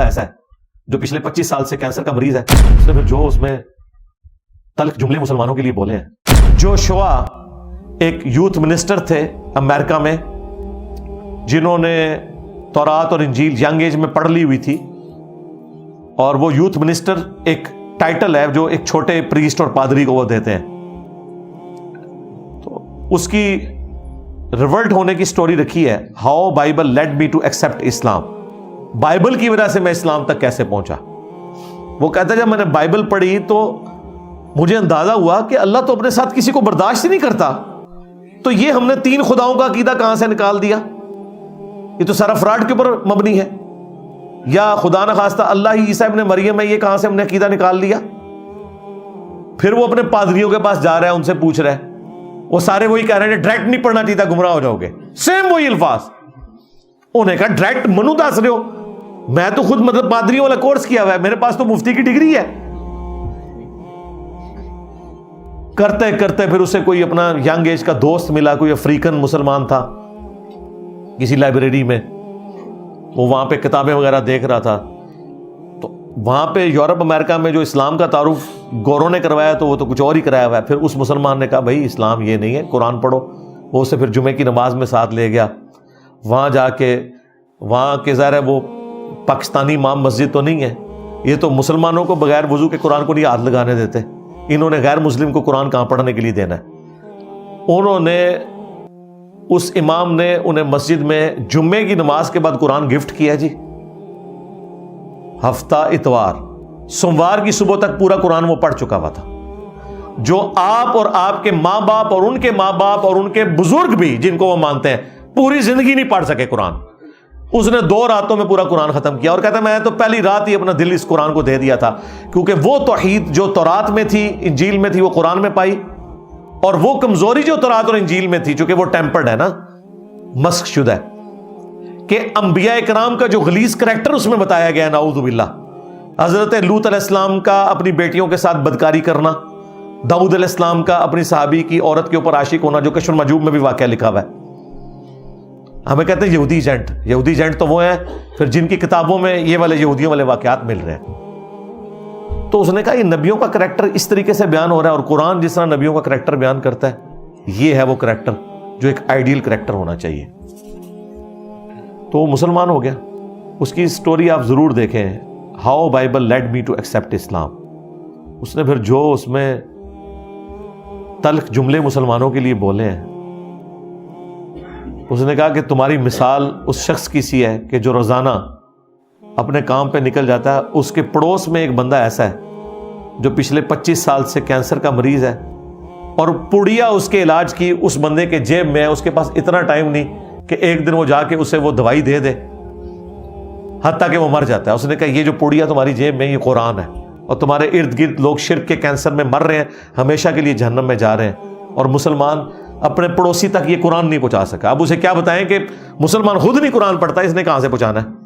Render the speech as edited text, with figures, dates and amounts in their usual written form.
ایسا ہے جو پچھلے 25 سال سے کینسر کا مریض ہے، اس نے پھر جو اس میں تلخ جملے مسلمانوں کے لیے بولے ہیں۔ جو شوا ایک یوتھ منسٹر تھے امریکہ میں، جنہوں نے تورات اور انجیل ینگ ایج میں پڑھ لی ہوئی تھی، اور وہ یوتھ منسٹر ایک ٹائٹل ہے جو ایک چھوٹے پریسٹ اور پادری کو وہ دیتے ہیں، تو اس کی ریولٹ ہونے کی سٹوری رکھی ہے، how Bible led me to accept Islam, Bible کی وجہ سے میں اسلام تک کیسے پہنچا۔ وہ کہتا ہے جب میں نے بائبل پڑھی تو مجھے اندازہ ہوا کہ اللہ تو اپنے ساتھ کسی کو برداشت ہی نہیں کرتا، تو یہ ہم نے 3 خداؤں کا عقیدہ کہاں سے نکال دیا؟ یہ تو سارا فراڈ کے اوپر مبنی ہے، یا خدا نہ خواستہ اللہ ہی عیسیٰ ابن مریم ہے، یہ کہاں سے ہم نے عقیدہ نکال لیا؟ پھر وہ اپنے پادریوں کے پاس جا رہا ہے، ان سے پوچھ رہا ہے، وہ سارے وہی کہہ رہے ہیں ڈائریکٹ نہیں پڑھنا چاہیے، گمراہ ہو جاؤ گے، سیم وہی الفاظ۔ انہیں کہا ڈائریکٹ منو دس رہے ہو، میں تو خود مطلب پادریوں والا کورس کیا ہوا ہے، میرے پاس تو مفتی کی ڈگری ہے۔ کرتے کرتے پھر اسے کوئی اپنا ینگ ایج کا دوست ملا، کوئی افریقن مسلمان تھا کسی لائبریری میں، وہ وہاں پہ کتابیں وغیرہ دیکھ رہا تھا، تو وہاں پہ یورپ امریکہ میں جو اسلام کا تعارف گوروں نے کروایا تو وہ تو کچھ اور ہی کرایا ہوا ہے۔ پھر اس مسلمان نے کہا بھائی اسلام یہ نہیں ہے، قرآن پڑھو۔ وہ اسے پھر جمعے کی نماز میں ساتھ لے گیا، وہاں جا کے وہاں کے ظاہر ہے وہ پاکستانی امام مسجد تو نہیں ہے، یہ تو مسلمانوں کو بغیر وضو کے قرآن کو نہیں ہاتھ لگانے دیتے، انہوں نے غیر مسلم کو قرآن کہاں پڑھنے کے لیے دینا ہے۔ انہوں نے اس امام نے انہیں مسجد میں جمعے کی نماز کے بعد قرآن گفٹ کیا جی، ہفتہ اتوار سوموار کی صبح تک پورا قرآن وہ پڑھ چکا ہوا تھا، جو آپ اور آپ کے ماں باپ اور ان کے ماں باپ اور ان کے بزرگ بھی جن کو وہ مانتے ہیں پوری زندگی نہیں پڑھ سکے قرآن، اس نے 2 راتوں میں پورا قرآن ختم کیا، اور کہتا ہے میں تو پہلی رات ہی اپنا دل اس قرآن کو دے دیا تھا، کیونکہ وہ توحید جو تورات میں تھی انجیل میں تھی وہ قرآن میں پائی، اور وہ کمزوری جو تورات اور انجیل میں تھی چونکہ وہ ٹیمپرڈ ہے نا، مسخ شدہ ہے، کہ انبیاء کرام کا جو غلیظ کریکٹر اس میں بتایا گیا ہے، نعوذ باللہ، حضرت لوط علیہ السلام کا اپنی بیٹیوں کے ساتھ بدکاری کرنا، داؤد علیہ السلام کا اپنی صحابی کی عورت کے اوپر عاشق ہونا، جو کشف المحجوب میں بھی واقعہ لکھا ہوا ہے۔ ہمیں کہتے ہیں یہودی ایجنٹ، یہودی ایجنٹ تو وہ ہیں پھر جن کی کتابوں میں یہ والے یہودیوں والے واقعات مل رہے ہیں۔ تو اس نے کہا یہ نبیوں کا کریکٹر اس طریقے سے بیان ہو رہا ہے، اور قرآن جس طرح نبیوں کا کریکٹر بیان کرتا ہے، یہ ہے وہ کریکٹر جو ایک آئیڈیل کریکٹر ہونا چاہیے۔ تو وہ مسلمان ہو گیا۔ اس کی سٹوری آپ ضرور دیکھیں، how Bible led me to accept Islam. اس نے پھر جو اس میں تلخ جملے مسلمانوں کے لیے بولے ہیں، اس نے کہا کہ تمہاری مثال اس شخص کی سی ہے کہ جو روزانہ اپنے کام پہ نکل جاتا ہے، اس کے پڑوس میں ایک بندہ ایسا ہے جو پچھلے 25 سال سے کینسر کا مریض ہے، اور پڑیا اس کے علاج کی اس بندے کے جیب میں ہے، اس کے پاس اتنا ٹائم نہیں کہ ایک دن وہ جا کے اسے وہ دوائی دے دے، حتیٰ کہ وہ مر جاتا ہے۔ اس نے کہا یہ جو پڑیا تمہاری جیب میں یہ قرآن ہے، اور تمہارے ارد گرد لوگ شرک کے کینسر میں مر رہے ہیں، ہمیشہ کے لیے جہنم میں جا رہے ہیں، اور مسلمان اپنے پڑوسی تک یہ قرآن نہیں پہنچا سکا۔ اب اسے کیا بتائیں کہ مسلمان خود نہیں قرآن پڑھتا، اس نے کہاں سے پہنچانا ہے؟